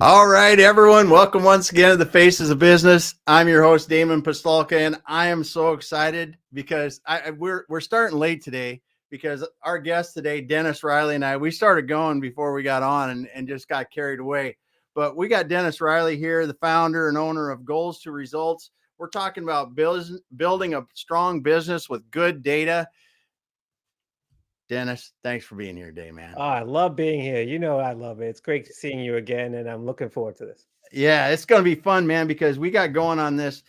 All right, everyone. Welcome once again to the Faces of Business. I'm your host, Damon Pistolka, and I am so excited because we're starting late today because our guest today, Dennis Riley, and we started going before we got on and just got carried away. But we got Dennis Riley here, the founder and owner of Goals to Results. We're talking about building a strong business with good data. Dennis, thanks for being here today, man. Oh, I love being here. You know I love it. It's great seeing you again, and I'm looking forward to this. Yeah, it's going to be fun, man, because we got going on this.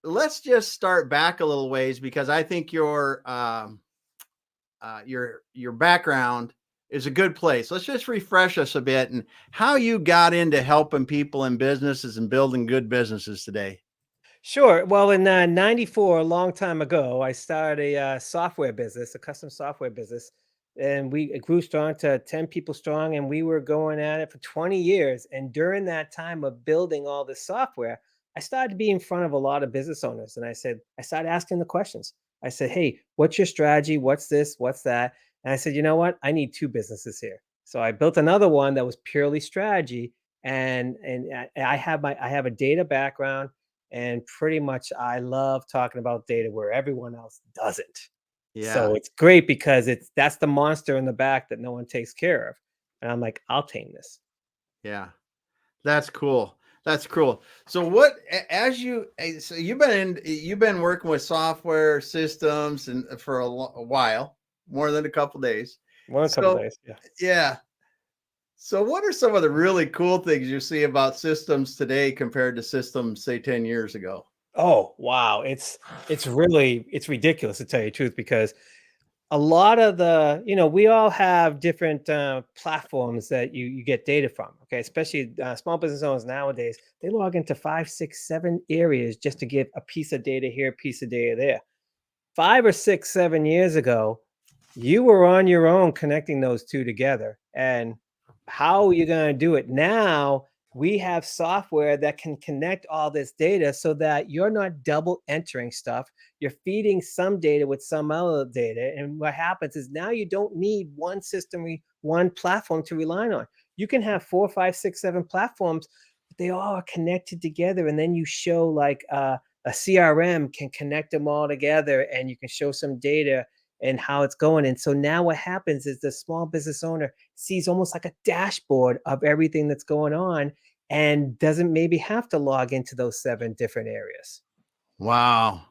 Let's just start back a little ways because I think your background is a good place. Let's just refresh us a bit and how you got into helping people in businesses and building good businesses today. Sure. Well, in '94, a long time ago, I started a software business, a custom software business, and it grew strong to 10 people strong, and we were going at it for 20 years. And during that time of building all this software, I started to be in front of a lot of business owners, and I started asking the questions. I said, "Hey, what's your strategy? What's this? What's that?" And I said, "You know what? I need two businesses here." So I built another one that was purely strategy, and I have a data background, and pretty much I love talking about data where everyone else doesn't. Yeah. So it's great because that's the monster in the back that no one takes care of. And I'm like, I'll tame this. Yeah. That's cool. That's cool. So what as you so you've been working with software systems and for a while, more than a couple days. One a couple So days. Yeah. yeah. So what are some of the really cool things you see about systems today compared to systems say 10 years ago? Oh, wow. It's ridiculous to tell you the truth because a lot of we all have different platforms that you get data from. Okay, especially small business owners nowadays, they log into 5, 6, 7 areas just to get a piece of data here, a piece of data there. 5 or 6, 7 years ago, you were on your own connecting those two together. And how are you going to do it now? We have software that can connect all this data so that you're not double entering stuff. You're feeding some data with some other data. And what happens is now you don't need one system, one platform to rely on. You can have 4, 5, 6, 7 platforms, but they all are connected together. And then you show a CRM can connect them all together, and you can show some data and how it's going. And so now what happens is the small business owner sees almost like a dashboard of everything that's going on and doesn't maybe have to log into those 7 different areas. Wow.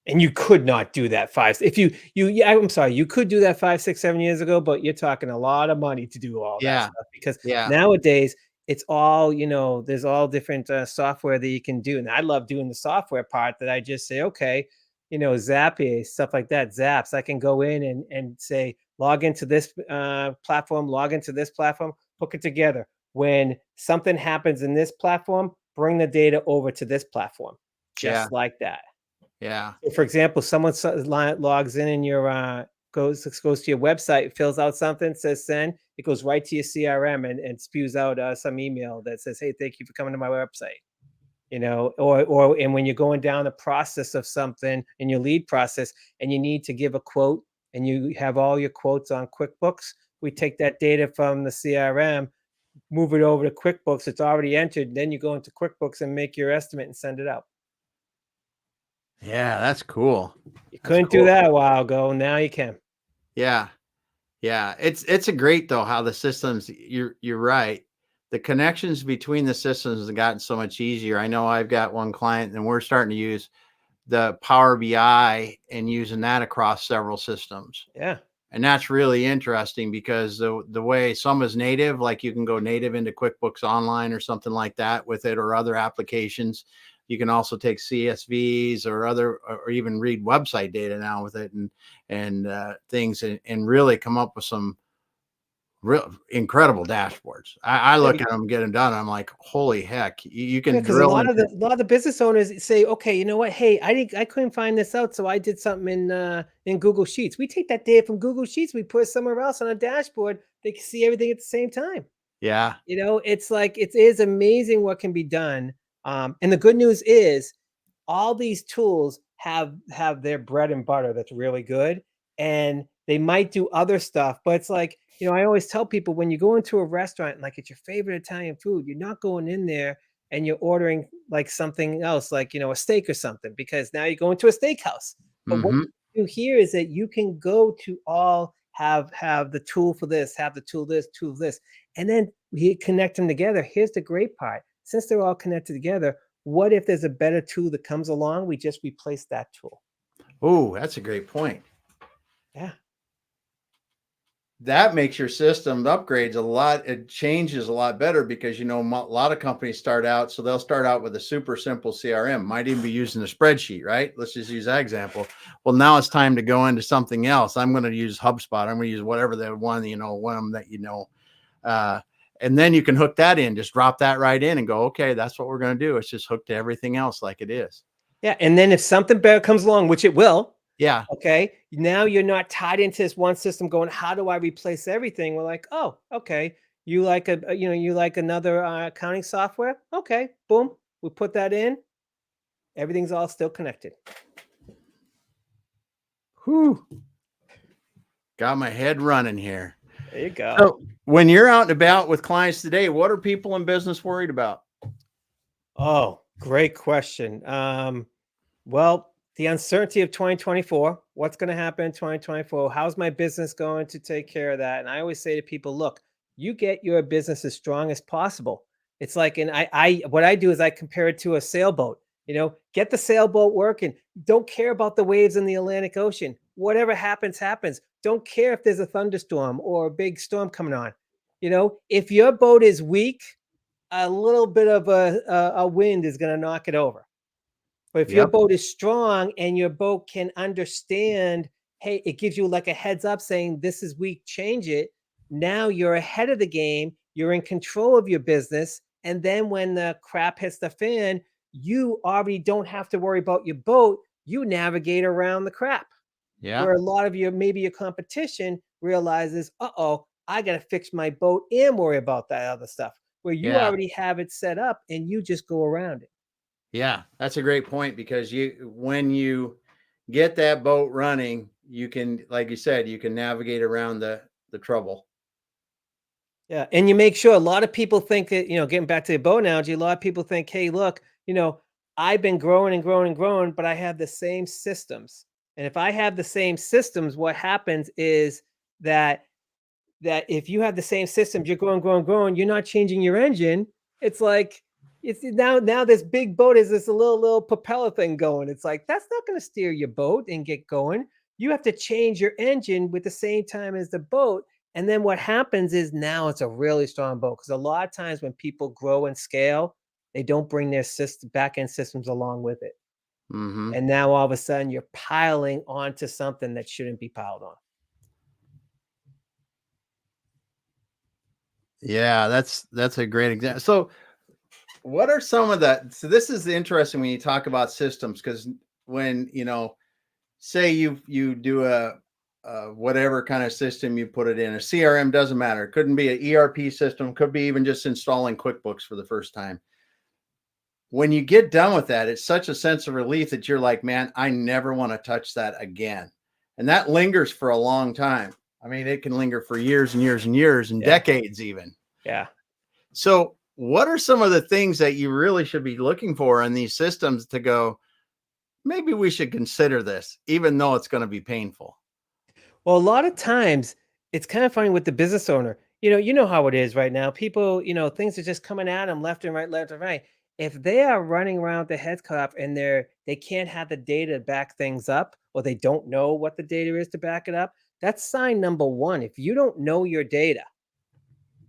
And you could not do that if yeah, I'm sorry, you could do that 5, 6, 7 years ago, but you're talking a lot of money to do all that Yeah. stuff because Yeah. nowadays it's all, there's all different software that you can do. And I love doing the software part that I just say, okay, Zapier, stuff like that, Zaps, I can go in and say, log into this platform, log into this platform, hook it together. When something happens in this platform, bring the data over to this platform, Yeah. just like that. Yeah. So for example, someone logs in your goes to your website, fills out something, says send, it goes right to your CRM and spews out some email that says, "Hey, thank you for coming to my website." Or and when you're going down the process of something in your lead process and you need to give a quote and you have all your quotes on QuickBooks, we take that data from the CRM, move it over to QuickBooks. It's already entered. Then you go into QuickBooks and make your estimate and send it out. Yeah, that's cool. You That's couldn't do cool. that a while ago. Now you can. Yeah. Yeah, it's a great though how the systems you're right. The connections between the systems have gotten so much easier. I know I've got one client and we're starting to use the Power BI and using that across several systems. Yeah. And that's really interesting because the way some is native, like you can go native into QuickBooks Online or something like that with it or other applications. You can also take CSVs or other or even read website data now with it and things and really come up with some real incredible dashboards. I Yeah, look at them, get them done. I'm like, holy heck, you yeah, can because a drill lot of into. the business owners say, okay, you know what? Hey, I couldn't find this out, so I did something in Google Sheets. We take that data from Google Sheets, we put it somewhere else on a dashboard. They can see everything at the same time. Yeah, It's like it is amazing what can be done. And the good news is all these tools have their bread and butter that's really good, and They might do other stuff, but it's like, I always tell people when you go into a restaurant, like it's your favorite Italian food, you're not going in there and you're ordering like something else, like, a steak or something, because now you go into a steakhouse. But what Mm-hmm. you do here is that you can go to all have the tool for this, have the tool this, tool this, and then we connect them together. Here's the great part. Since they're all connected together, what if there's a better tool that comes along? We just replace that tool. Oh, that's a great point. Yeah. That makes your system upgrades a lot. It changes a lot better because, a lot of companies start out. So they'll start out with a super simple CRM, might even be using a spreadsheet, right? Let's just use that example. Well, now it's time to go into something else. I'm going to use HubSpot. I'm going to use whatever the one, one that, and then you can hook that in, just drop that right in and go, okay, that's what we're going to do. It's just hooked to everything else like it is. Yeah. And then if something better comes along, which it will, yeah. Okay. Now you're not tied into this one system going, how do I replace everything? We're like, oh, okay. You like you like another accounting software? Okay. Boom. We put that in. Everything's all still connected. Whew. Got my head running here. There you go. So when you're out and about with clients today, what are people in business worried about? Oh, great question. Well, the uncertainty of 2024, what's going to happen in 2024? How's my business going to take care of that? And I always say to people, look, you get your business as strong as possible. It's like, and what I do is I compare it to a sailboat, get the sailboat working. Don't care about the waves in the Atlantic Ocean. Whatever happens, happens. Don't care if there's a thunderstorm or a big storm coming on. If your boat is weak, a little bit of a wind is going to knock it over. But if your boat is strong and your boat can understand, hey, it gives you like a heads up saying this is weak, change it. Now you're ahead of the game. You're in control of your business. And then when the crap hits the fan, you already don't have to worry about your boat. You navigate around the crap. Yeah. Where a lot of maybe your competition realizes, uh-oh, I got to fix my boat and worry about that other stuff. Where you already have it set up and you just go around it. Yeah, that's a great point because when you get that boat running, you can, like you said, you can navigate around the trouble. Yeah. And you make sure a lot of people think that, getting back to the boat analogy, a lot of people think, hey, look, I've been growing and growing and growing, but I have the same systems. And if I have the same systems, what happens is that if you have the same systems, you're growing, growing, growing, you're not changing your engine. It's like, it's now this big boat is this little propeller thing going. It's like, that's not going to steer your boat and get going. You have to change your engine with the same time as the boat. And then what happens is now it's a really strong boat. Because a lot of times when people grow and scale, they don't bring their back-end systems along with it. Mm-hmm. And now all of a sudden you're piling onto something that shouldn't be piled on. Yeah, that's a great example. So what are some of so this is interesting when you talk about systems, because when, say you do a whatever kind of system you put it in, a CRM, doesn't matter. It couldn't be an ERP system, could be even just installing QuickBooks for the first time. When you get done with that, it's such a sense of relief that you're like, man, I never want to touch that again. And that lingers for a long time. I mean, it can linger for years and years and years and decades even. Yeah. So what are some of the things that you really should be looking for in these systems to go, maybe we should consider this, even though it's going to be painful? Well, a lot of times it's kind of funny with the business owner. You know how it is right now. People, things are just coming at them left and right, left and right. If they are running around with their heads cut off and they can't have the data to back things up, or they don't know what the data is to back it up, that's sign number one. If you don't know your data,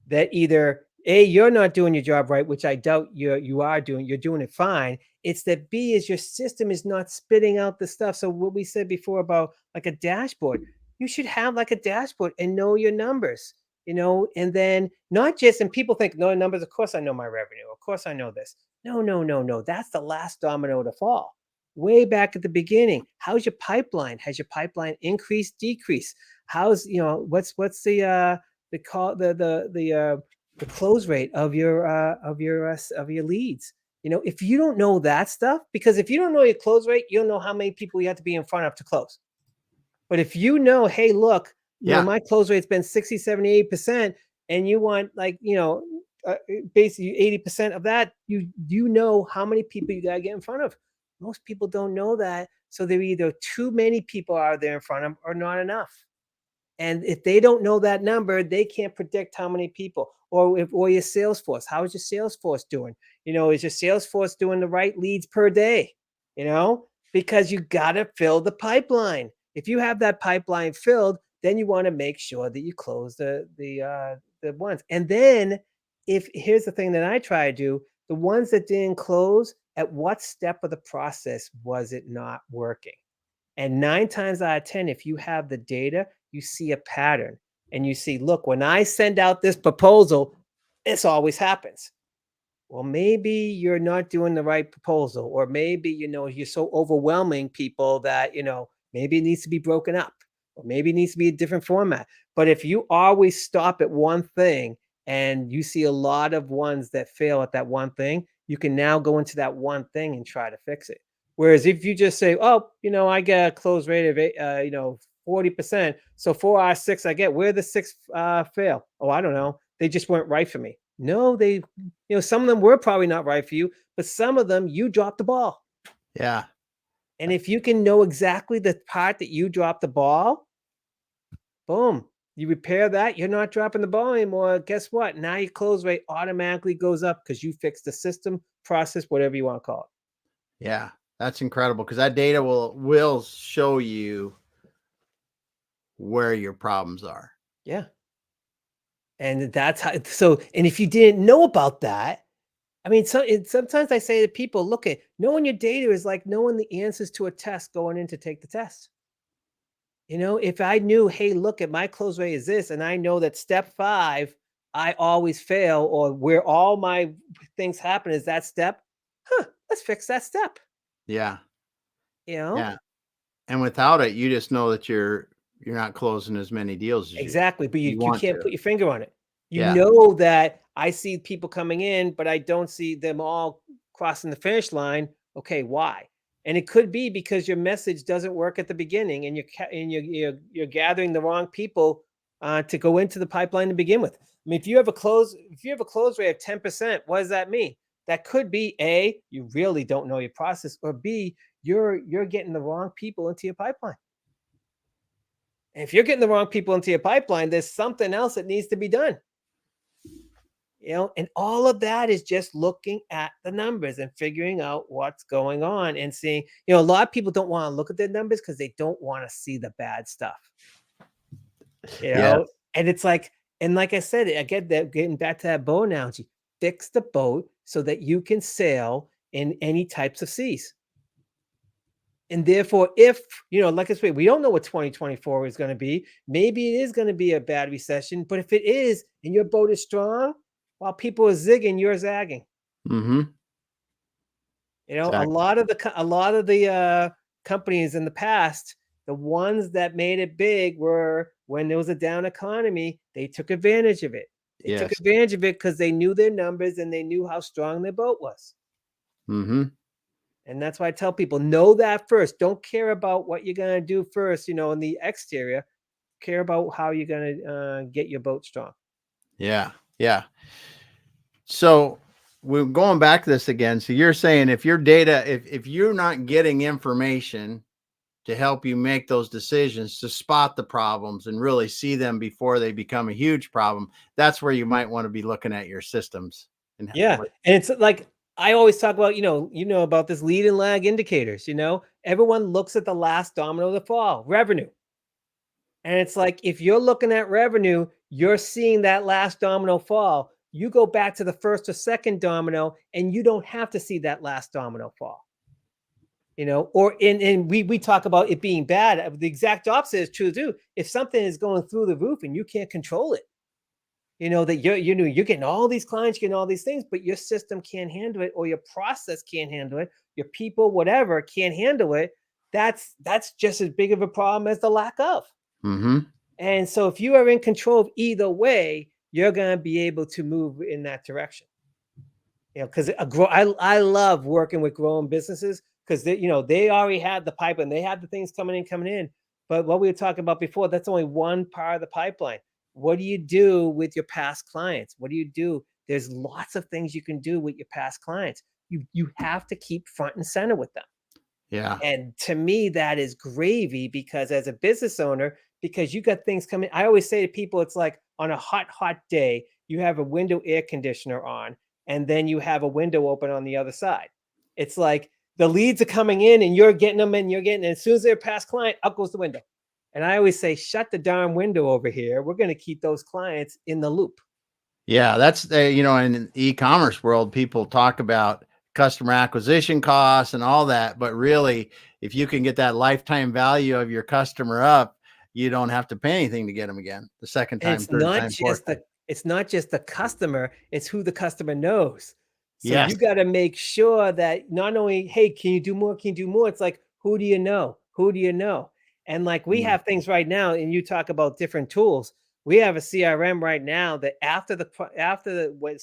that either A, you're not doing your job right, which I doubt you are doing, you're doing it fine. It's that B is your system is not spitting out the stuff. So what we said before about like a dashboard, you should have like a dashboard and know your numbers, and then not just, and people think, no numbers, of course I know my revenue. Of course I know this. No. That's the last domino to fall. Way back at the beginning, how's your pipeline? Has your pipeline increased, decreased? How's, what's the call the close rate of your leads? If you don't know that stuff, because if you don't know your close rate, you don't know how many people you have to be in front of to close. But if you know, hey, look, Yeah. my close rate's been 60, 78%, and you want like, basically 80% of that, you know how many people you got to get in front of. Most people don't know that. So they're either too many people out there in front of them or not enough. And if they don't know that number, they can't predict how many people. Or your sales force. How is your sales force doing? Is your sales force doing the right leads per day? Because you got to fill the pipeline. If you have that pipeline filled, then you want to make sure that you close the ones. And then here's the thing that I try to do, the ones that didn't close, at what step of the process was it not working? And 9 times out of 10, if you have the data, you see a pattern and you see, look, when I send out this proposal, this always happens. Well, maybe you're not doing the right proposal, or maybe, you're so overwhelming people that, maybe it needs to be broken up, or maybe it needs to be a different format. But if you always stop at one thing and you see a lot of ones that fail at that one thing, you can now go into that one thing and try to fix it. Whereas if you just say, oh, I get a close rate of 40%. So 4 out of 6 I get. Where the 6 fail? Oh, I don't know. They just weren't right for me. No, some of them were probably not right for you, but some of them you dropped the ball. Yeah. And if you can know exactly the part that you dropped the ball, boom, you repair that, you're not dropping the ball anymore. Guess what? Now your close rate automatically goes up because you fixed the system, process, whatever you want to call it. Yeah. That's incredible, because that data will show you where your problems are. Yeah. And that's how, and if you didn't know about that, I mean, sometimes I say to people, look, knowing your data is like knowing the answers to a test going in to take the test. If I knew, hey, look, at my close rate is this, and I know that step 5, I always fail, or where all my things happen is that step, let's fix that step. Yeah. Yeah. Yeah. And without it, you just know that you're not closing as many deals as Exactly. But you you want can't to. put your finger on it. You Yeah. know that I see people coming in, but I don't see them all crossing the finish line. Okay, why? And it could be because your message doesn't work at the beginning, and you're gathering the wrong people to go into the pipeline to begin with. I mean, if you have a close rate of 10%, what does that mean? That could be A, you really don't know your process, or B, you're getting the wrong people into your pipeline. And if you're getting the wrong people into your pipeline, there's something else that needs to be done. And all of that is just looking at the numbers and figuring out what's going on and seeing, a lot of people don't want to look at their numbers because they don't want to see the bad stuff. Yeah. And it's like, and like I said, I get that, getting back to that boat analogy, fix the boat so that you can sail in any types of seas. And therefore, if, like I said, we don't know what 2024 is going to be. Maybe it is going to be a bad recession, but if it is, and your boat is strong, while people are zigging, you're zagging. Mm-hmm. Exactly. A lot of the companies in the past, the ones that made it big were when there was a down economy, they took advantage of it. They took advantage of it because they knew their numbers and they knew how strong their boat was. Mm-hmm. And that's why I tell people, know that first. Don't care about what you're going to do first, in the exterior. Care about how you're going to get your boat strong. Yeah. Yeah. So we're going back to this again. So you're saying if your data, if you're not getting information to help you make those decisions, to spot the problems and really see them before they become a huge problem, that's where you might want to be looking at your systems. Yeah. And it's like, I always talk about, about this lead and lag indicators, everyone looks at the last domino to fall, revenue. And it's like, if you're looking at revenue, you're seeing that last domino fall. You go back to the first or second domino and you don't have to see that last domino fall. Or we talk about it being bad. The exact opposite is true too. If something is going through the roof and you can't control it, that you're getting all these clients, getting all these things, but your system can't handle it, or your process can't handle it, your people, whatever, can't handle it. That's just as big of a problem as the lack of. Mm-hmm. And so if you are in control of either way, you're going to be able to move in that direction. Because I love working with growing businesses, because they already had the pipe and they had the things coming in. But what we were talking about before, that's only one part of the pipeline. What do you do with your past clients? What do you do? There's lots of things you can do with your past clients. You have to keep front and center with them. Yeah. And to me, that is gravy, because as a business owner, because you got things coming. I always say to people, it's like on a hot, hot day, you have a window air conditioner on, and then you have a window open on the other side. It's like the leads are coming in and you're getting them, and as soon as they're past client, up goes the window. And I always say, shut the darn window over here. We're going to keep those clients in the loop. Yeah, that's in the e-commerce world, people talk about customer acquisition costs and all that, but really, if you can get that lifetime value of your customer up, you don't have to pay anything to get them again the second And time, third time, fourth time. it's not just the customer, it's who the customer knows. So Yes. you got to make sure that not only, hey, can you do more? Can you do more? It's like, who do you know? Who do you know? And like we have things right now, and you talk about different tools. We have a CRM right now that as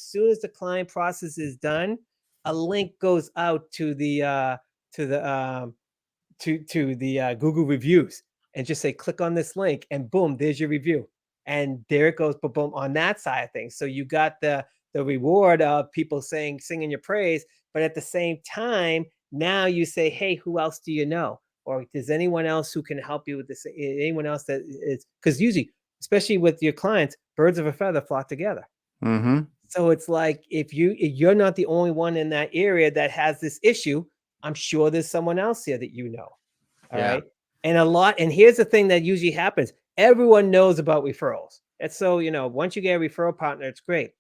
soon as the client process is done, a link goes out to the Google reviews, and just say, click on this link, and boom, there's your review. And there it goes, boom, boom, on that side of things. So you got the reward of people singing your praise, but at the same time, now you say, hey, who else do you know? Or does anyone else who can help you with this? Anyone else that is, because usually, especially with your clients, birds of a feather flock together. Mm-hmm. So it's like, if you're not the only one in that area that has this issue, I'm sure there's someone else here that you know. All Yeah. right. And here's the thing that usually happens. Everyone knows about referrals. And so, once you get a referral partner, it's great.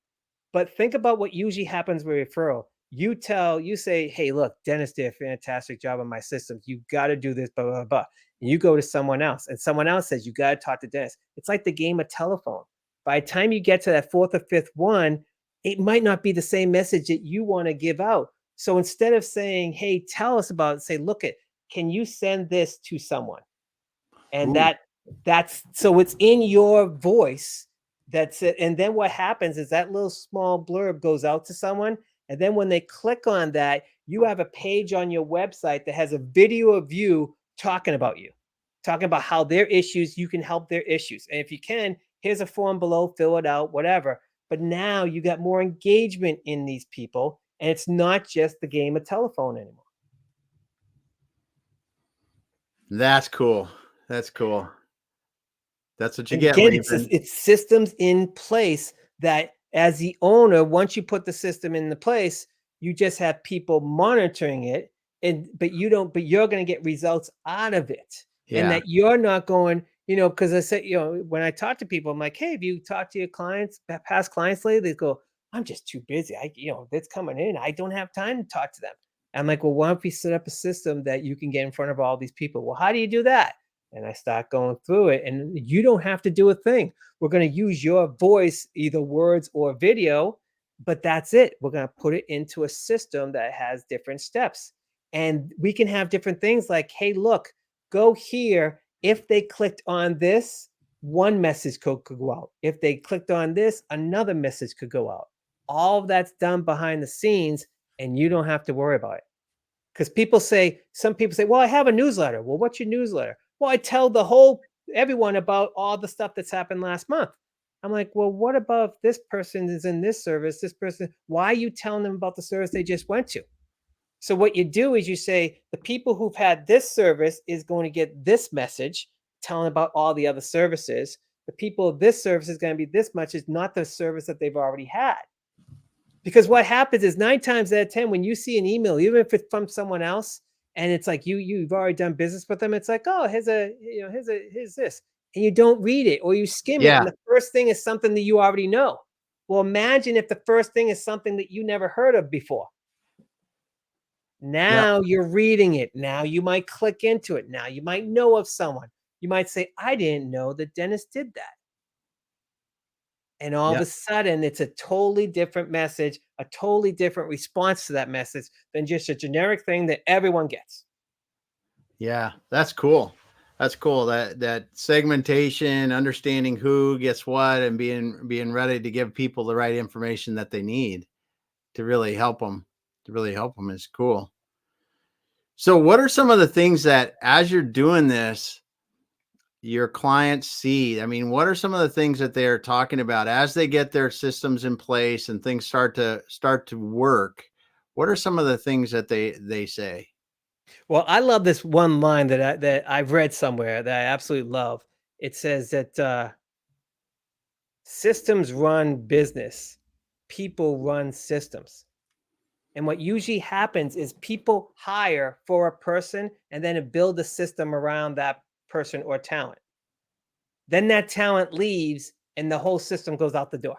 But think about what usually happens with referral. You say, hey, look, Dennis did a fantastic job on my systems. You got to do this, blah, blah, blah. And you go to someone else, and someone else says, you got to talk to Dennis. It's like the game of telephone. By the time you get to that fourth or fifth one, it might not be the same message that you want to give out. So instead of saying, hey, tell us about it, say, look, can you send this to someone? And Ooh. that's so it's in your voice. That's it. And then what happens is that little small blurb goes out to someone. And then when they click on that, you have a page on your website that has a video of you talking about how their issues, you can help their issues. And if you can, here's a form below, fill it out, whatever. But now you got more engagement in these people. And it's not just the game of telephone anymore. That's cool. That's cool. That's what you And get again, when you've been. it's systems in place that, as the owner, once you put the system in the place, you just have people monitoring it, but you're going to get results out of it. And Yeah. that you're not going, because I said, when I talk to people, I'm like, hey, have you talked to your clients, past clients lately? They go, I'm just too busy. That's coming in. I don't have time to talk to them. I'm like, well, why don't we set up a system that you can get in front of all these people? Well, how do you do that? And I start going through it, and you don't have to do a thing. We're going to use your voice, either words or video, but that's it. We're going to put it into a system that has different steps. And we can have different things like, hey, look, go here. If they clicked on this, one message could go out. If they clicked on this, another message could go out. All of that's done behind the scenes, and you don't have to worry about it. Because some people say, well, I have a newsletter. Well, what's your newsletter? Well, I tell everyone about all the stuff that's happened last month. I'm like, well, what about if this person is in this service? This person, why are you telling them about the service they just went to? So what you do is you say, the people who've had this service is going to get this message telling about all the other services. The people of this service is going to be this much, is not the service that they've already had. Because what happens is 9 times out of 10, when you see an email, even if it's from someone else, and it's like you've already done business with them, it's like, oh, here's this, and you don't read it or you skim it, Yeah. and the first thing is something that you already know. Well, imagine if the first thing is something that you never heard of before. Now you're reading it. Now you might click into it. Now you might know of someone. You might say, I didn't know that Dennis did that. And all of a sudden, it's a totally different message, a totally different response to that message than just a generic thing that everyone gets. Yeah, that's cool. That's cool. That segmentation, understanding who gets what, and being ready to give people the right information that they need to really help them. Is cool. So, what are some of the things that, as you're doing this, your clients see? I mean, what are some of the things that they're talking about as they get their systems in place and things start to work? What are some of the things that they say? Well, I love this one line that I've read somewhere that I absolutely love. It says that systems run business, people run systems. And what usually happens is people hire for a person and then build a system around that person or talent. Then that talent leaves and the whole system goes out the door.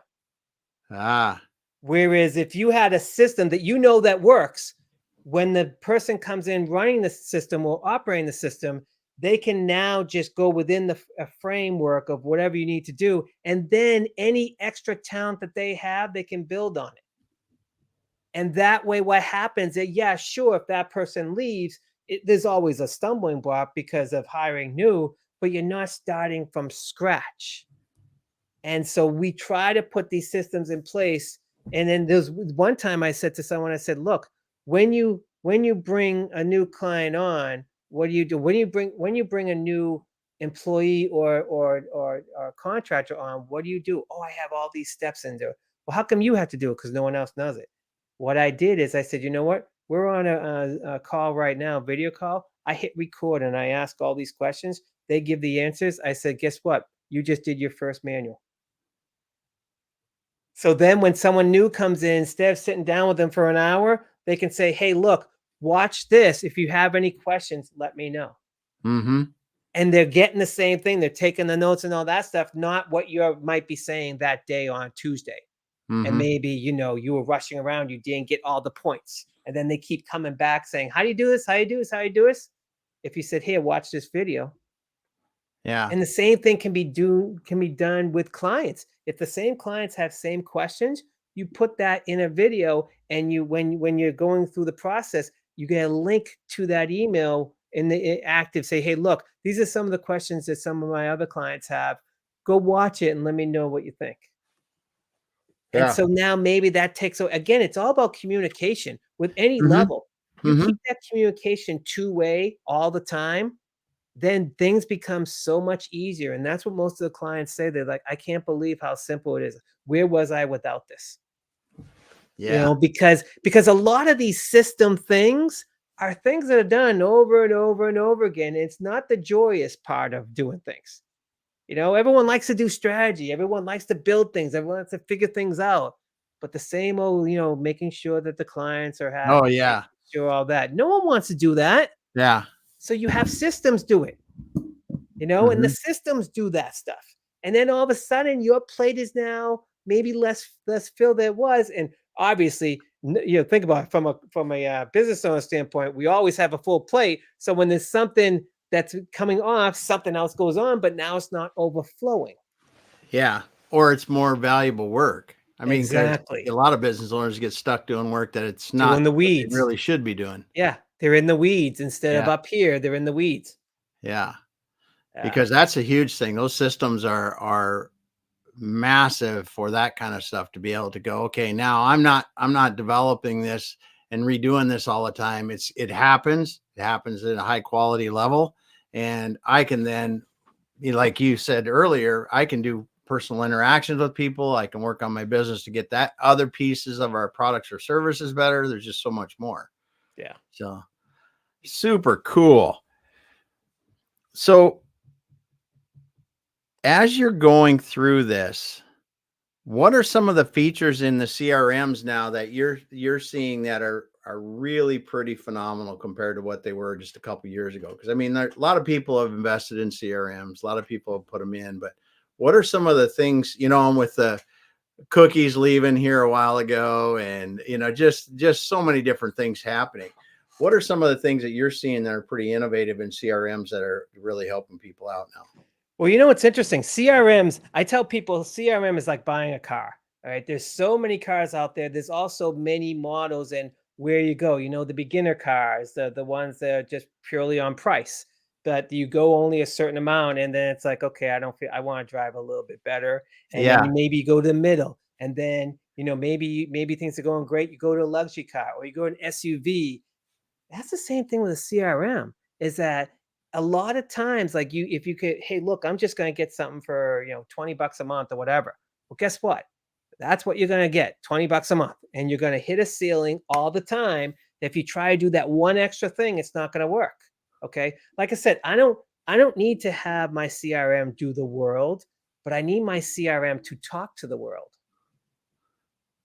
Ah, Whereas if you had a system that that works, when the person comes in running the system or operating the system, they can now just go within the framework of whatever you need to do. And then any extra talent that they have, they can build on it. And that way, what happens is, yeah, sure, if that person leaves, there's always a stumbling block because of hiring new, but you're not starting from scratch. And so we try to put these systems in place. And then there's one time I said to someone, I said, look, when you bring a new client on, what do you do? When you bring a new employee or contractor on, what do you do? Oh, I have all these steps in there. Well, how come you have to do it? Because no one else does it. What I did is I said, you know what? We're on a call right now, video call. I hit record and I ask all these questions. They give the answers. I said, guess what? You just did your first manual. So then when someone new comes in, instead of sitting down with them for an hour, they can say, hey, look, watch this. If you have any questions, let me know. mm-hmm. And they're getting the same thing. They're taking the notes and all that stuff, not what you might be saying that day on Tuesday. And Mm-hmm. maybe, you were rushing around, you didn't get all the points. And then they keep coming back saying, how do you do this? How do you do this? How do you do this? If you said, here, watch this video. Yeah. And the same thing can be done with clients. If the same clients have same questions, you put that in a video, and when you're going through the process, you get a link to that email in the active. Say, hey, look, these are some of the questions that some of my other clients have. Go watch it and let me know what you think. And Yeah. so now maybe that takes. So again, it's all about communication with any Mm-hmm. level. You Mm-hmm. keep that communication two-way all the time, then things become so much easier. And that's what most of the clients say. They're like, I can't believe how simple it is. Where was I without this? Yeah. Because a lot of these system things are things that are done over and over and over again. It's not the joyous part of doing things. Everyone likes to do strategy. Everyone likes to build things. Everyone likes to figure things out. But the same old, making sure that the clients are Oh happy, making yeah. sure all that. No one wants to do that. Yeah. So you have systems do it. And the Mm-hmm. systems do that stuff. And then all of a sudden your plate is now maybe less filled than it was. And obviously, think about it from a business owner standpoint, we always have a full plate. So when there's something that's coming off, something else goes on, but now it's not overflowing. Yeah. Or it's more valuable work. I mean, because a Exactly. lot of business owners get stuck doing work that it's Doing not the what they weeds. really should be doing. Yeah. They're in the weeds instead of Yeah. up here. They're in the weeds. Yeah. Yeah. Because that's a huge thing. Those systems are massive for that kind of stuff to be able to go, okay, now I'm not developing this and redoing this all the time. It happens at a high quality level. And I can then, like you said earlier, I can do personal interactions with people. I can work on my business to get that other pieces of our products or services better. There's just so much more. Yeah. So super cool. So as you're going through this, what are some of the features in the CRMs now that you're seeing that are really pretty phenomenal compared to what they were just a couple years ago? Because I mean, a lot of people have invested in CRMs, a lot of people have put them in, but what are some of the things, and with the cookies leaving here a while ago, and just so many different things happening. What are some of the things that you're seeing that are pretty innovative in CRMs that are really helping people out now? Well, what's interesting? CRMs, I tell people CRM is like buying a car. All right. There's so many cars out there. There's also many models and where you go, the beginner cars, the ones that are just purely on price. But you go only a certain amount, and then it's like, okay, I want to drive a little bit better. And then Yeah, maybe you go to the middle. And then, maybe things are going great. You go to a luxury car or you go to an SUV. That's the same thing with a CRM, is that a lot of times, like if you could, hey, look, I'm just going to get something for, $20 a month or whatever. Well, guess what? That's what you're going to get, $20 a month. And you're going to hit a ceiling all the time. If you try to do that one extra thing, it's not going to work. Okay. Like I said, I don't need to have my CRM do the world, but I need my CRM to talk to the world.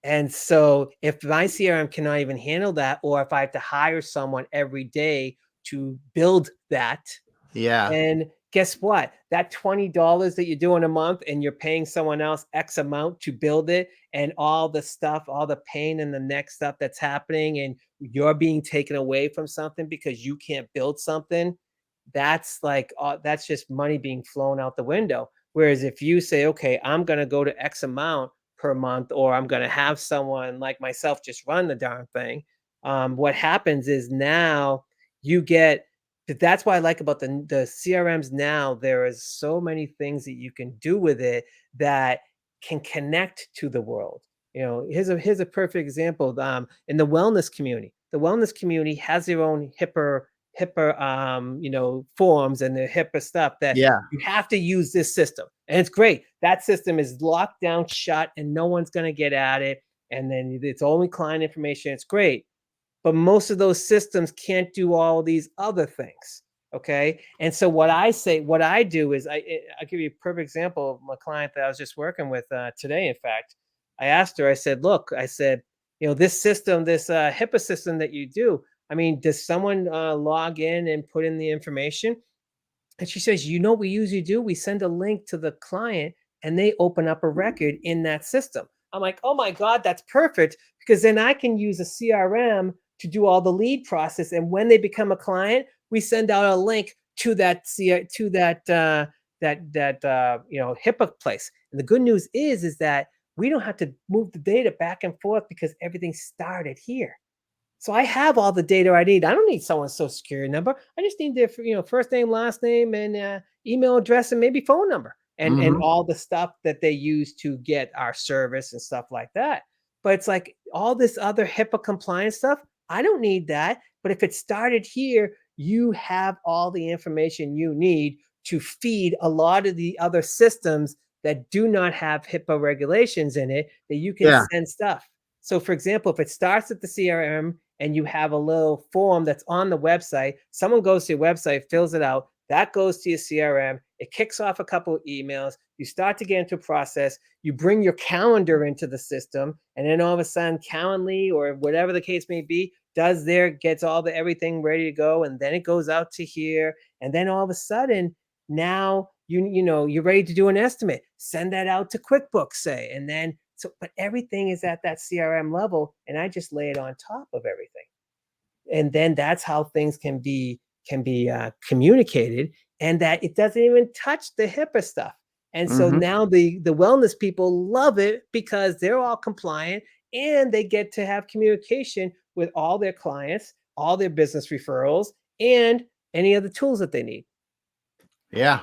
And so if my CRM cannot even handle that, or if I have to hire someone every day to build that, Yeah. and guess what? That $20 that you're doing a month and you're paying someone else X amount to build it, and all the stuff, all the pain and the next stuff that's happening, and you're being taken away from something because you can't build something, that's like, that's just money being flown out the window. Whereas if you say, okay, I'm going to go to X amount per month, or I'm going to have someone like myself just run the darn thing, what happens is now you get, that's what I like about the CRMs now. There is so many things that you can do with it that can connect to the world. Here's a perfect example. In the wellness community has their own HIPAA forms and the HIPAA stuff that Yeah. you have to use this system. And it's great. That system is locked down shut and no one's going to get at it. And then it's only client information. It's great. But most of those systems can't do all these other things. Okay. And so what I do is I'll give you a perfect example of my client that I was just working with today. In fact, I asked her, I said, look, this system, this HIPAA system that you do, I mean, does someone log in and put in the information? And she says, what we usually do? We send a link to the client and they open up a record in that system. I'm like, oh my God, that's perfect, because then I can use a CRM to do all the lead process. And when they become a client, we send out a link to that HIPAA place. And the good news is that we don't have to move the data back and forth because everything started here. So I have all the data I need. I don't need someone's social security number. I just need their, first name, last name, and email address, and maybe phone number, and all the stuff that they use to get our service and stuff like that. But it's like all this other HIPAA compliance stuff, I don't need that. But if it started here, you have all the information you need to feed a lot of the other systems that do not have HIPAA regulations in it, that you can Yeah. send stuff. So for example, if it starts at the CRM and you have a little form that's on the website, someone goes to your website, fills it out, that goes to your CRM, it kicks off a couple of emails, you start to get into a process, you bring your calendar into the system, and then all of a sudden Calendly, or whatever the case may be, gets everything ready to go, and then it goes out to here, and then all of a sudden now you're ready to do an estimate, send that out to QuickBooks, say, and then but everything is at that CRM level, and I just lay it on top of everything. And then that's how things can be communicated, and that it doesn't even touch the HIPAA stuff. And so now the wellness people love it because they're all compliant and they get to have communication with all their clients, all their business referrals, and any of the tools that they need. Yeah.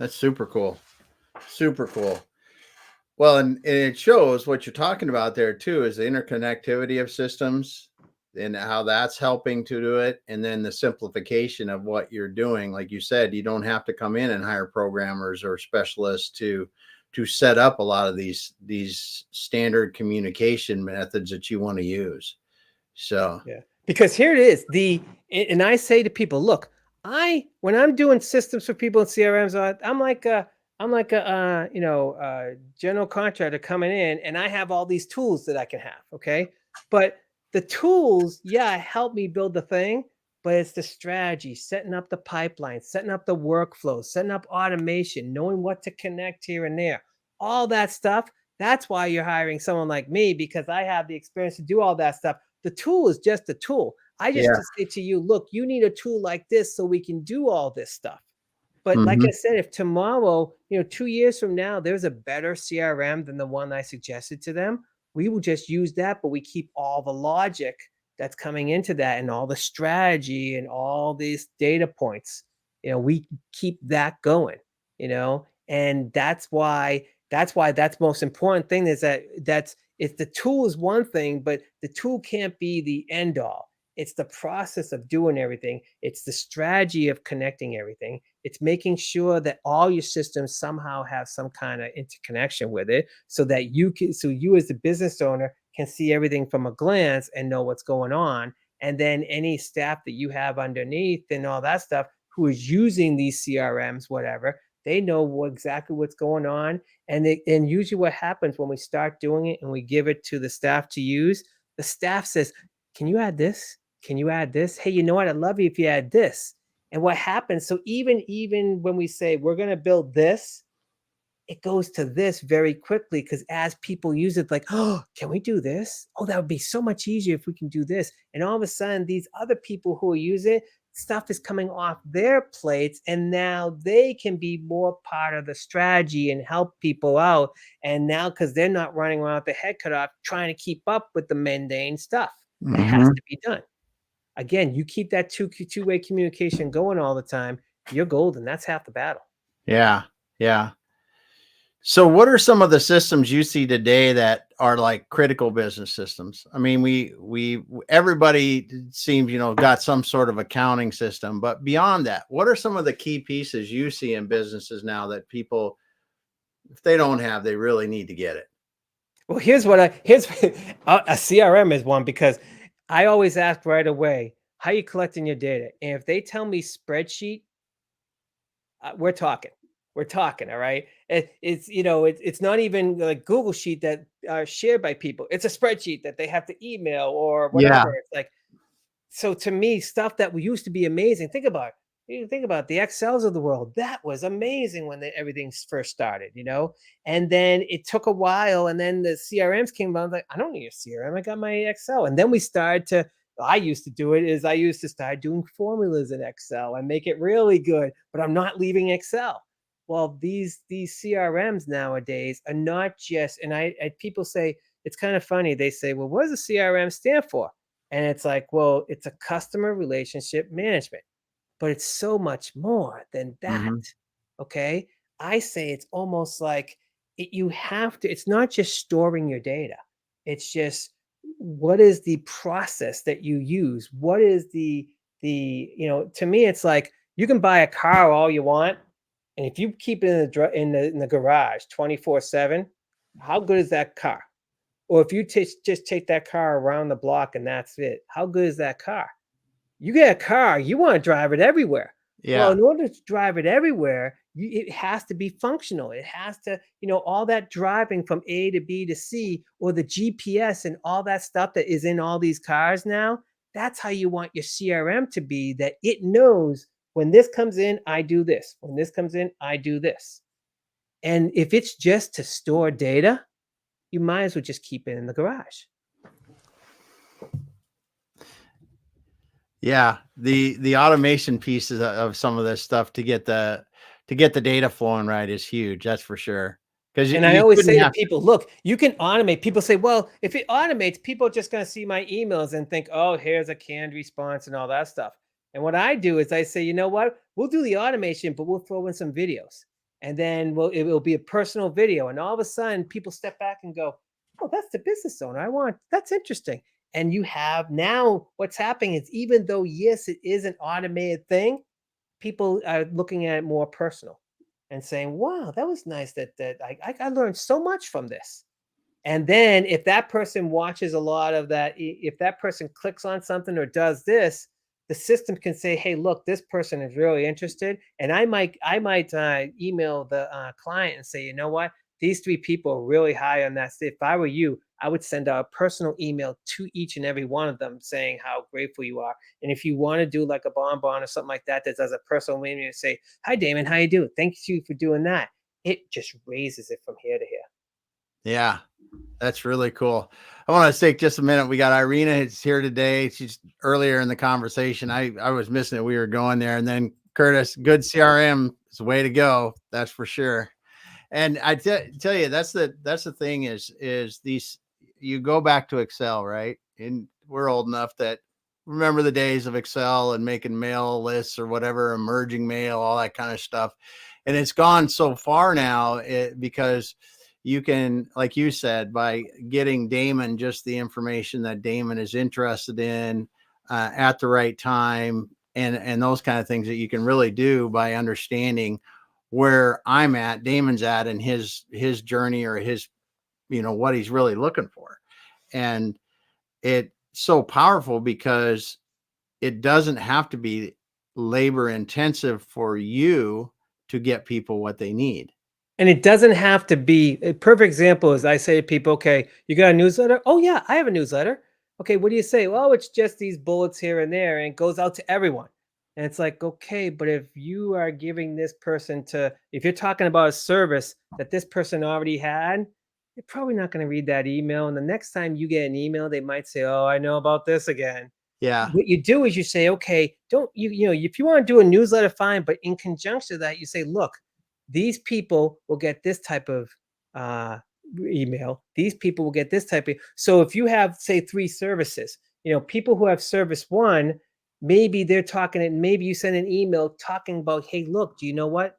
That's super cool. Super cool. Well, and it shows what you're talking about there too, is the interconnectivity of systems and how that's helping to do it. And then the simplification of what you're doing. Like you said, you don't have to come in and hire programmers or specialists to set up a lot of these standard communication methods that you want to use. So yeah, because here it is. And I say to people, look, when I'm doing systems for people in CRMs, I'm like a general contractor coming in, and I have all these tools that I can have. Okay, but the tools, help me build the thing, but it's the strategy, setting up the pipeline, setting up the workflow, setting up automation, knowing what to connect here and there, all that stuff. That's why you're hiring someone like me, because I have the experience to do all that stuff. The tool is just a tool. I just yeah. to say to you, look, you need a tool like this so we can do all this stuff. But like I said, if tomorrow, 2 years from now, there's a better CRM than the one I suggested to them, we will just use that, but we keep all the logic that's coming into that and all the strategy and all these data points. We keep that going, and that's why that's most important thing, is it's the tool is one thing, but the tool can't be the end all. It's the process of doing everything. It's the strategy of connecting everything. It's making sure that all your systems somehow have some kind of interconnection with it, so that you as the business owner can see everything from a glance and know what's going on. And then any staff that you have underneath and all that stuff who is using these CRMs, whatever, they know exactly what's going on. And usually what happens when we start doing it and we give it to the staff to use, the staff says, can you add this? Can you add this? Hey, you know what? I'd love you if you add this. And what happens? So even when we say we're going to build this, it goes to this very quickly, because as people use it, like, oh, can we do this? Oh, that would be so much easier if we can do this. And all of a sudden, these other people who use it, stuff is coming off their plates, and now they can be more part of the strategy and help people out. And now, because they're not running around with their head cut off trying to keep up with the mundane stuff that has to be done. Again, you keep that two-way communication going all the time, you're golden. That's half the battle. Yeah. Yeah. So what are some of the systems you see today that are like critical business systems? I mean, everybody seems, got some sort of accounting system, but beyond that, what are some of the key pieces you see in businesses now that people, if they don't have, they really need to get it? Well, here's a CRM is one, because I always ask right away, how are you collecting your data? And if they tell me spreadsheet, we're talking. All right. It's not even like Google Sheet that are shared by people. It's a spreadsheet that they have to email or Yeah. whatever. It's like, so to me, stuff that used to be amazing. Think about it. You think about the Excels of the world. That was amazing when everything first started, and then it took a while. And then the CRMs came out. I was like, I don't need a CRM. I got my Excel. And then I used to start doing formulas in Excel and make it really good, but I'm not leaving Excel. Well, these CRMs nowadays are not just, and people say, it's kind of funny. They say, well, what does a CRM stand for? And it's like, well, it's a customer relationship management, but it's so much more than that. Mm-hmm. Okay. I say it's almost like it's not just storing your data. It's just, what is the process that you use? What is to me, it's like, you can buy a car all you want, and if you keep it in the garage 24/7, how good is that car? Or if you just take that car around the block and that's it, how good is that car? You get a car, you want to drive it everywhere. Well, Yeah. in order to drive it everywhere, it has to be functional. It has to, all that driving from A to B to C, or the GPS and all that stuff that is in all these cars now. That's how you want your CRM to be, that it knows, when this comes in, I do this. When this comes in, I do this. And if it's just to store data, you might as well just keep it in the garage. Yeah. The automation pieces of some of this stuff to get the data flowing right is huge. That's for sure. Because And I you always shouldn't say to have to. people, look, you can automate. People say, well, if it automates, people are just going to see my emails and think, oh, here's a canned response and all that stuff. And what I do is I say, you know what? We'll do the automation, but we'll throw in some videos. And then it will be a personal video. And all of a sudden, people step back and go, oh, that's the business owner. That's interesting. And you have now, what's happening is, even though, yes, it is an automated thing, people are looking at it more personal and saying, wow, that was nice that I learned so much from this. And then if that person watches a lot of that, if that person clicks on something or does this, the system can say, hey, look, this person is really interested. And I might email the client and say, you know what? These 3 people are really high on that. If I were you, I would send out a personal email to each and every one of them saying how grateful you are. And if you want to do like a bonbon or something like that does a personal email, say, hi, Damon, how you doing? Thank you for doing that. It just raises it from here to here. Yeah. That's really cool. I want to take just a minute. We got Irina. It's here today. She's earlier in the conversation. I was missing it. We were going there. And then Curtis, good CRM is the way to go. That's for sure. And I tell you, that's the thing is these, you go back to Excel, right? And we're old enough that remember the days of Excel and making mail lists or whatever, emerging mail, all that kind of stuff. And it's gone so far now because you can, like you said, by getting Damon just the information that Damon is interested in, at the right time, and those kind of things that you can really do by understanding where I'm at, Damon's at, and his journey, or his, what he's really looking for. And it's so powerful because it doesn't have to be labor intensive for you to get people what they need. And it doesn't have to be a perfect example is I say to people, okay, you got a newsletter? Oh yeah, I have a newsletter. Okay, what do you say? Well, it's just these bullets here and there, and it goes out to everyone. And it's like, okay, but if you are giving this person if you're talking about a service that this person already had, they're probably not going to read that email. And the next time you get an email, they might say, oh, I know about this again. Yeah. What you do is you say, okay, don't if you want to do a newsletter, fine. But in conjunction to that, you say, look, these people will get this type of uh, email. These people will get this type of. So if you have, say, 3 services, people who have service 1, maybe they're talking, and maybe you send an email talking about, hey, look, do you know what?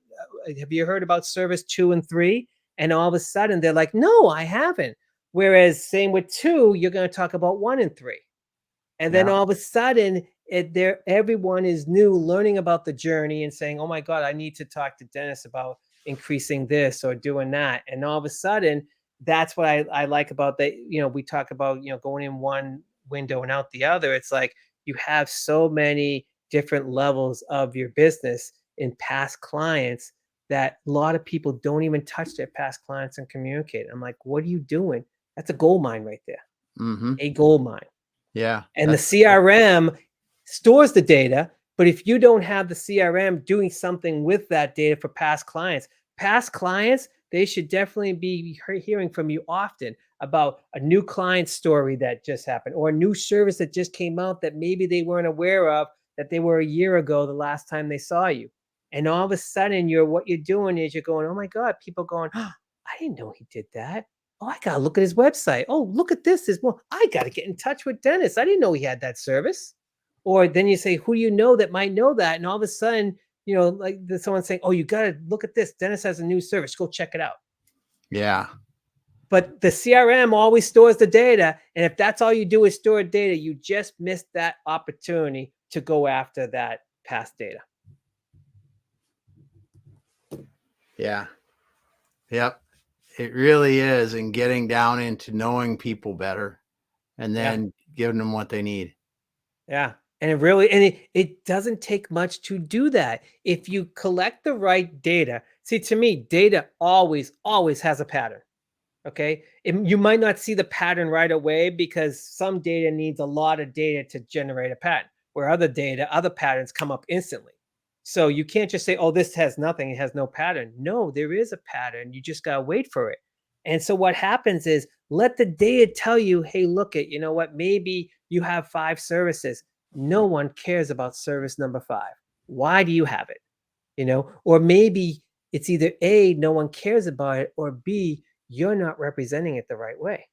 Have you heard about service 2 and 3? And all of a sudden they're like, no, I haven't. Whereas same with 2, you're going to talk about 1 and 3. And then Yeah. all of a sudden, everyone is new, learning about the journey and saying, "Oh my God, I need to talk to Dennis about increasing this or doing that." And all of a sudden, that's what I like about that. We talk about going in one window and out the other. It's like you have so many different levels of your business in past clients that a lot of people don't even touch their past clients and communicate. I'm like, what are you doing? That's a gold mine right there. Mm-hmm. A gold mine. Yeah. And the CRM stores the data, but if you don't have the CRM doing something with that data for past clients, they should definitely be hearing from you often about a new client story that just happened, or a new service that just came out that maybe they weren't aware of, that they were a year ago the last time they saw you. And all of a sudden, what you're doing is you're going, oh my God, people going, oh, I didn't know he did that. Oh, I gotta look at his website. Oh, look at this. There's more. I gotta get in touch with Dennis. I didn't know he had that service. Or then you say, who do you know that might know that? And all of a sudden, like someone saying, oh, you gotta look at this. Dennis has a new service. Go check it out. Yeah. But the CRM always stores the data. And if that's all you do is store data, you just missed that opportunity to go after that past data. Yeah. Yep. It really is. And getting down into knowing people better, and then giving them what they need. Yeah. And it doesn't take much to do that. If you collect the right data, see, to me, data always has a pattern. Okay. You might not see the pattern right away because some data needs a lot of data to generate a pattern, where other patterns come up instantly. So you can't just say, oh, this has nothing. It has no pattern. No, there is a pattern. You just got to wait for it. And so what happens is let the data tell you, hey, look at, you know what, maybe you have 5 services. No one cares about service number 5. Why do you have it? Or maybe it's either A, no one cares about it, or B, you're not representing it the right way.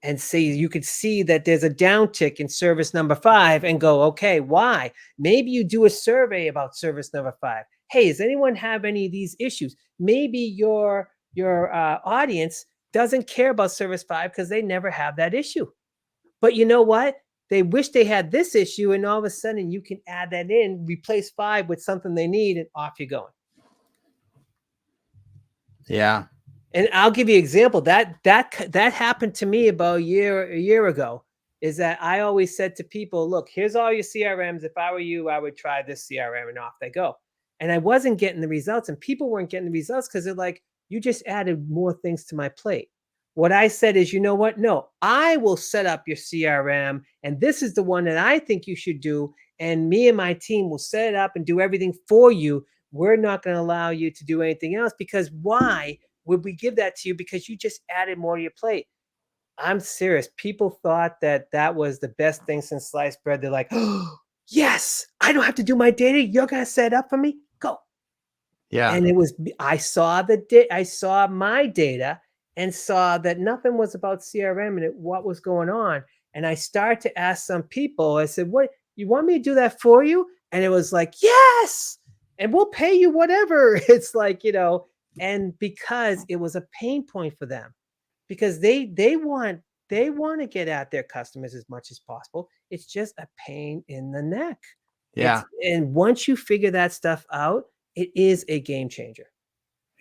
And say you could see that there's a downtick in service number 5 and go, okay, why? Maybe you do a survey about service number 5. Hey, does anyone have any of these issues? Maybe your audience doesn't care about service 5 because they never have that issue. But you know what? They wish they had this issue, and all of a sudden you can add that in, replace 5 with something they need, and off you're going. Yeah. And I'll give you an example. That happened to me about a year ago. Is that I always said to people, look, here's all your CRMs. If I were you, I would try this CRM, and off they go. And I wasn't getting the results, and people weren't getting the results because they're like, you just added more things to my plate. What I said is, you know what? No, I will set up your CRM, and this is the one that I think you should do. And me and my team will set it up and do everything for you. We're not going to allow you to do anything else, because why would we give that to you? Because you just added more to your plate. I'm serious. People thought that was the best thing since sliced bread. They're like, oh, yes, I don't have to do my data. You're going to set it up for me. Go. Yeah. And I saw my data and saw that nothing was about CRM and what was going on. And I started to ask some people, I said, what, you want me to do that for you? And it was like, yes, and we'll pay you whatever. It's like, and because it was a pain point for them, because they want They want to get at their customers as much as possible. It's just a pain in the neck. Yeah. And once you figure that stuff out, it is a game changer.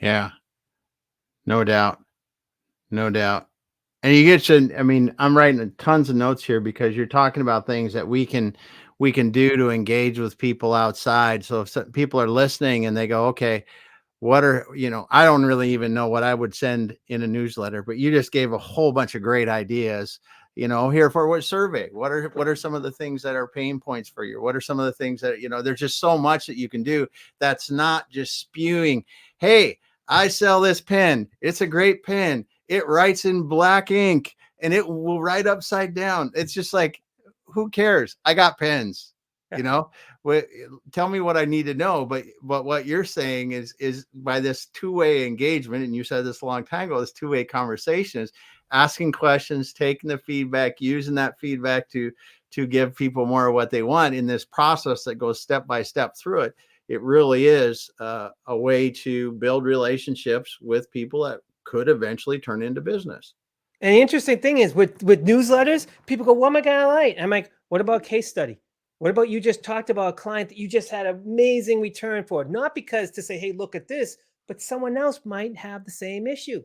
Yeah. No doubt. No doubt. And you get to, I mean, I'm writing tons of notes here because you're talking about things that we can do to engage with people outside. So if people are listening and they go, okay, what are, I don't really even know what I would send in a newsletter, but you just gave a whole bunch of great ideas. Here for what survey? What are some of the things that are pain points for you? What are some of the things that, there's just so much that you can do that's not just spewing, hey, I sell this pen. It's a great pen. It writes in black ink and it will write upside down. It's just like, who cares? I got pens, you know. Tell me what I need to know. But what you're saying is by this two-way engagement, and you said this a long time ago, this two-way conversation is asking questions, taking the feedback, using that feedback to give people more of what they want in this process that goes step by step through it. It really is a way to build relationships with people that could eventually turn into business. And the interesting thing is with newsletters, people go, what am I going to write? I'm like, what about case study? What about you just talked about a client that you just had an amazing return for? Not because to say, hey, look at this, but someone else might have the same issue.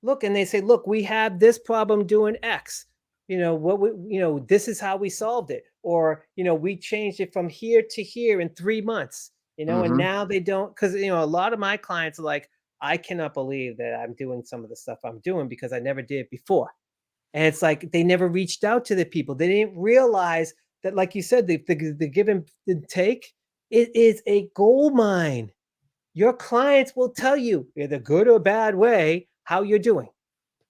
Look, and they say, look, we have this problem doing X. This is how we solved it. Or, we changed it from here to here in 3 months, and now they don't, because, a lot of my clients are like, I cannot believe that I'm doing some of the stuff I'm doing because I never did it before. And it's like they never reached out to the people. They didn't realize that, like you said, the give and the take, it is a gold mine. Your clients will tell you, either good or bad way, how you're doing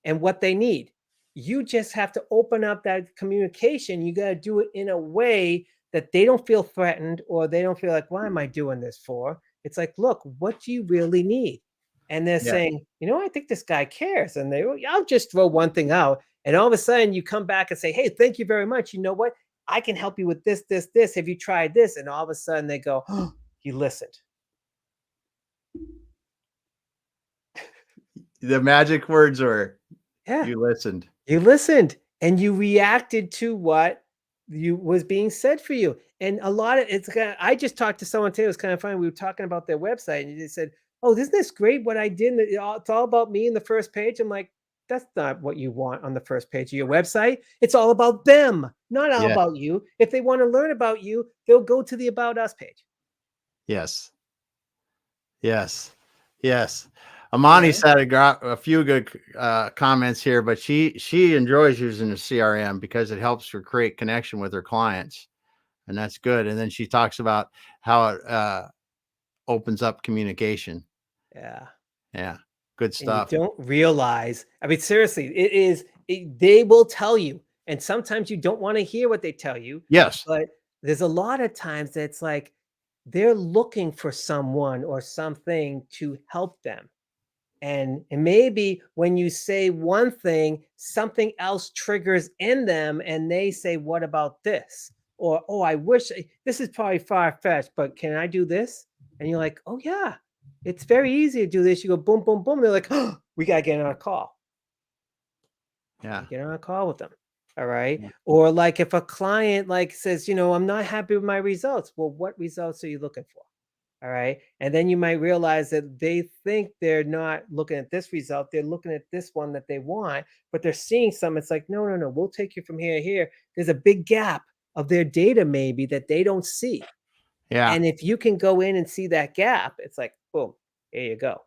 and what they need. You just have to open up that communication. You got to do it in a way that they don't feel threatened or they don't feel like, why am I doing this for? It's like, look, what do you really need? And they're Yeah. saying, I think this guy cares. And I'll just throw one thing out. And all of a sudden you come back and say, hey, thank you very much. You know what? I can help you with this, this, this. Have you tried this? And all of a sudden they go, oh, you listened. The magic words are, Yeah. you listened. You listened and you reacted to what was being said for you. And a lot of I just talked to someone today. It was kind of funny. We were talking about their website and they said, oh, isn't this great what I did? It's all about me in the first page. I'm like, that's not what you want on the first page of your website. It's all about them, not all Yeah. about you. If they want to learn about you, they'll go to the About Us page. Yes. Yes. Yes. Amani said a few good comments here, but she enjoys using the CRM because it helps her create connection with her clients, and that's good. And then she talks about how it opens up communication. Yeah. Yeah. Good And you stuff. don't realize, I mean, seriously, they will tell you. And sometimes you don't want to hear what they tell you. Yes. But there's a lot of times that's like they're looking for someone or something to help them. And maybe when you say one thing, something else triggers in them and they say, what about this? Or, oh, I wish this is probably far fetched, but can I do this? And you're like, oh, yeah, it's very easy to do this. You go boom, boom, boom. They're like, oh, we got to get on a call. Yeah. Get on a call with them. All right. Yeah. Or like if a client like says, I'm not happy with my results. Well, what results are you looking for? All right. And then you might realize that they think they're not looking at this result. They're looking at this one that they want, but they're seeing some. It's like, no, no, no. We'll take you from here to here. There's a big gap of their data maybe that they don't see. Yeah. And if you can go in and see that gap, it's like, boom, here you go.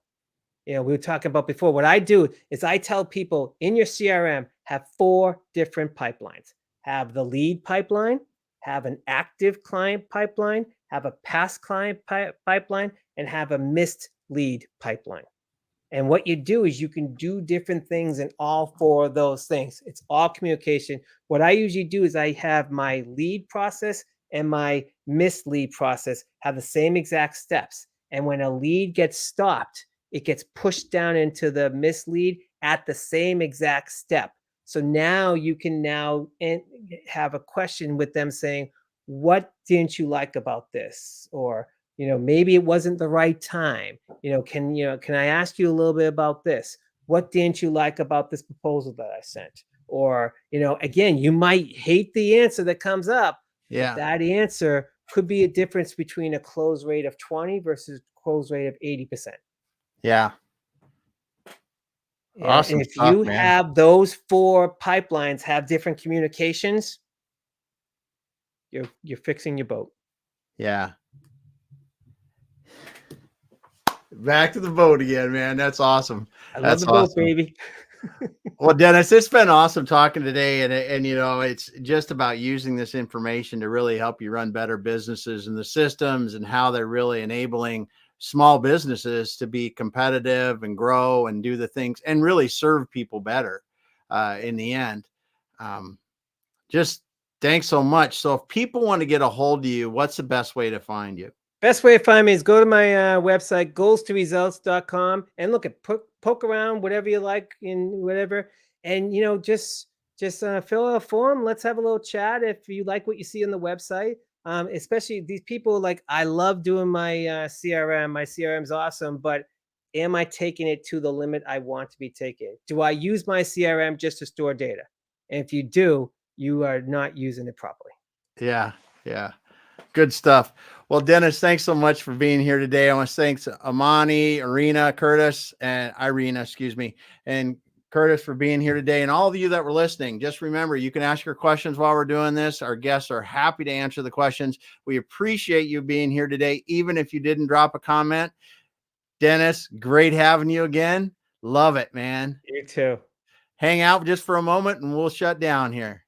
We were talking about before. What I do is I tell people in your CRM, have 4 different pipelines. Have the lead pipeline, have an active client pipeline, have a past client pipeline, and have a missed lead pipeline. And what you do is you can do different things in all 4 of those things. It's all communication. What I usually do is I have my lead process and my missed lead process have the same exact steps. And when a lead gets stopped, it gets pushed down into the mislead at the same exact step. So now you can now have a question with them saying, what didn't you like about this? Or, maybe it wasn't the right time. Can I ask you a little bit about this? What didn't you like about this proposal that I sent? Or, again, you might hate the answer that comes up, Yeah. but that answer could be a difference between a close rate of 20 versus close rate of 80%. Yeah. And Awesome if stuff, you man. have those 4 pipelines have different communications, you're fixing your boat. Yeah. Back to the boat again, man. That's awesome. I love That's the boat, awesome. baby. Well, Dennis, it's been awesome talking today, and it's just about using this information to really help you run better businesses and the systems and how they're really enabling small businesses to be competitive and grow and do the things and really serve people better in the end. Um, just thanks so much. So, if people want to get a hold of you, what's the best way to find you? Best way to find me is go to my website, goalstoresults.com, and look at poke around whatever you like in whatever, and just fill out a form. Let's have a little chat if you like what you see on the website. Especially these people, like, I love doing my CRM. My CRM is awesome, but am I taking it to the limit I want to be taking? Do I use my CRM just to store data? And if you do, you are not using it properly. Yeah, yeah. Good stuff. Well, Dennis, thanks so much for being here today. I want to thank Amani, Irina, excuse me, and Curtis for being here today. And all of you that were listening, just remember, you can ask your questions while we're doing this. Our guests are happy to answer the questions. We appreciate you being here today, even if you didn't drop a comment. Dennis, great having you again. Love it, man. You too. Hang out just for a moment and we'll shut down here.